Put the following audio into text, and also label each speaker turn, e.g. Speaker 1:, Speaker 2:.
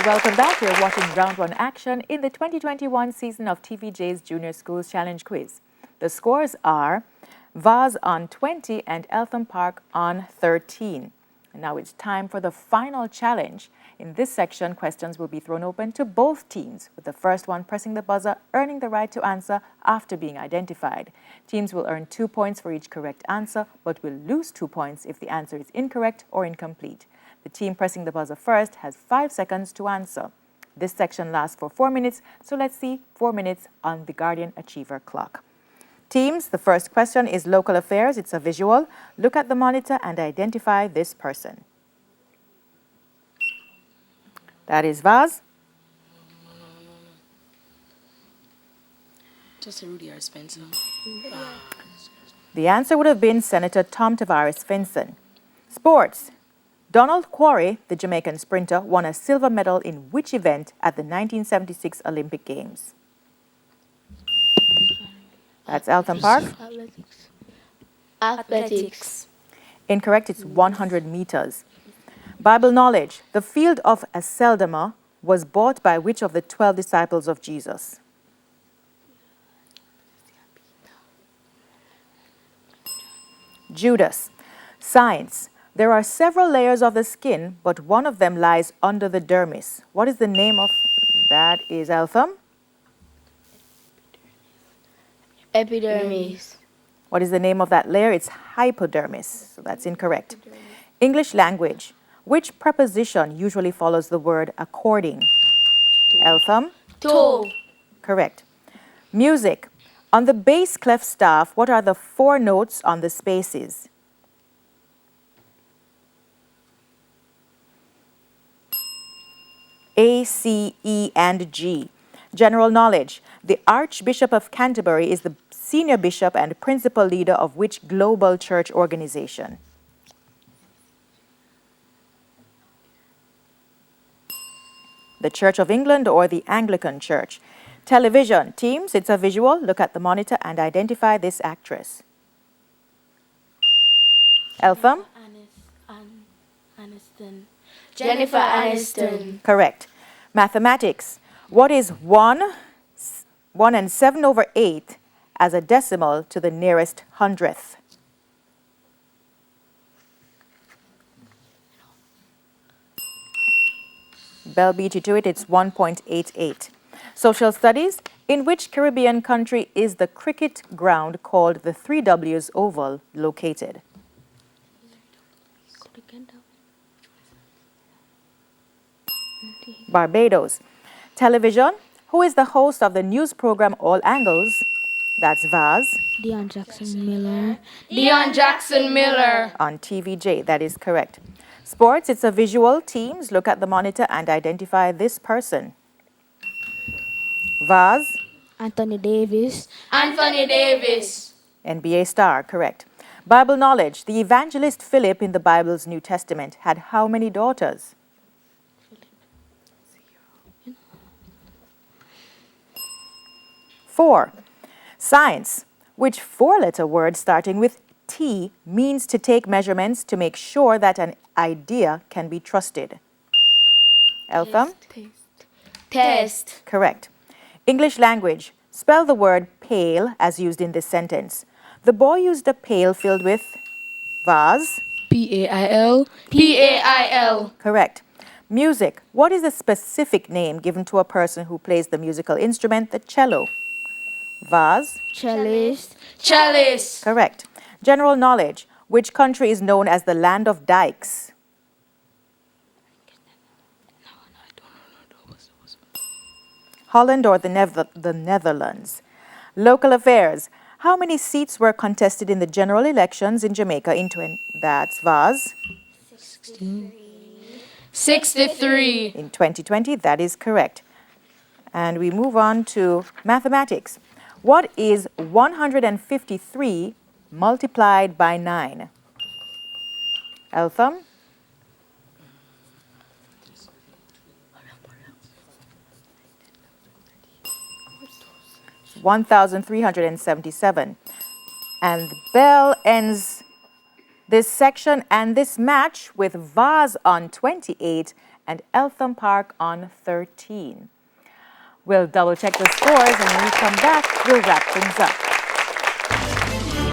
Speaker 1: Welcome back. You're watching Round 1 action in the 2021 season of TVJ's Junior Schools Challenge Quiz. The scores are Vaz on 20 and Eltham Park on 13. And now it's time for the final challenge. In this section, questions will be thrown open to both teams, with the first one pressing the buzzer, earning the right to answer after being identified. Teams will earn 2 points for each correct answer, but will lose 2 points if the answer is incorrect or incomplete. The team pressing the buzzer first has 5 seconds to answer. This section lasts for 4 minutes, so let's see 4 minutes on the Guardian Achiever clock. Teams, the first question is local affairs. It's a visual. Look at the monitor and identify this person. That is Vaz.
Speaker 2: Just Rudy or Spencer.
Speaker 1: The answer would have been Senator Tom Tavares Finson. Sports. Donald Quarry, the Jamaican sprinter, won a silver medal in which event at the 1976 Olympic Games? That's Eltham Park.
Speaker 3: Athletics.
Speaker 1: Incorrect, it's 100 meters. Bible knowledge. The field of Aceldama was bought by which of the 12 disciples of Jesus? Judas. Science. There are several layers of the skin, but one of them lies under the dermis. What is the name of that? Is Eltham?
Speaker 3: Epidermis.
Speaker 1: What is the name of that layer? It's hypodermis. So that's incorrect. English language. Which preposition usually follows the word according? Eltham?
Speaker 3: To.
Speaker 1: Correct. Music. On the bass clef staff, what are the 4 notes on the spaces? A, C, E, and G. General knowledge. The Archbishop of Canterbury is the senior bishop and principal leader of which global church organization? The Church of England or the Anglican Church? Television. Teams, it's a visual. Look at the monitor and identify this actress. Eltham?
Speaker 3: Aniston. Jennifer Aniston.
Speaker 1: Correct. Mathematics. What is 1 and 7/8 as a decimal to the nearest hundredth? Bell beat you to it. It's 1.88. Social studies. In which Caribbean country is the cricket ground called the 3Ws Oval located? Barbados. Television. Who is the host of the news program All Angles? That's Vaz.
Speaker 3: Dion Jackson Miller.
Speaker 2: Dion Jackson Miller.
Speaker 1: On TVJ. That is correct. Sports. It's a visual. Teams, look at the monitor and identify this person. Vaz.
Speaker 3: Anthony Davis.
Speaker 2: Anthony Davis.
Speaker 1: NBA star. Correct. Bible knowledge. The evangelist Philip in the Bible's New Testament had how many daughters? 4. Science. Which 4-letter word starting with T means to take measurements to make sure that an idea can be trusted? Eltham?
Speaker 3: Test.
Speaker 1: Correct. English language. Spell the word pail as used in this sentence. The boy used a pail filled with vase.
Speaker 3: Pail.
Speaker 2: Pail.
Speaker 1: Correct. Music. What is the specific name given to a person who plays the musical instrument, the cello? Vase.
Speaker 3: Cellist.
Speaker 2: Chalice.
Speaker 1: Correct. General knowledge. Which country is known as the land of dikes? Holland or the Netherlands? Local affairs. How many seats were contested in the general elections in Jamaica in that's Vaz?
Speaker 2: 63.
Speaker 1: In 2020, that is correct. And we move on to mathematics. What is 153 multiplied by 9? Eltham? 1,377. And Bell ends this section and this match with Vaz on 28 and Eltham Park on 13. We'll double check the scores, and when we come back, we'll wrap things up.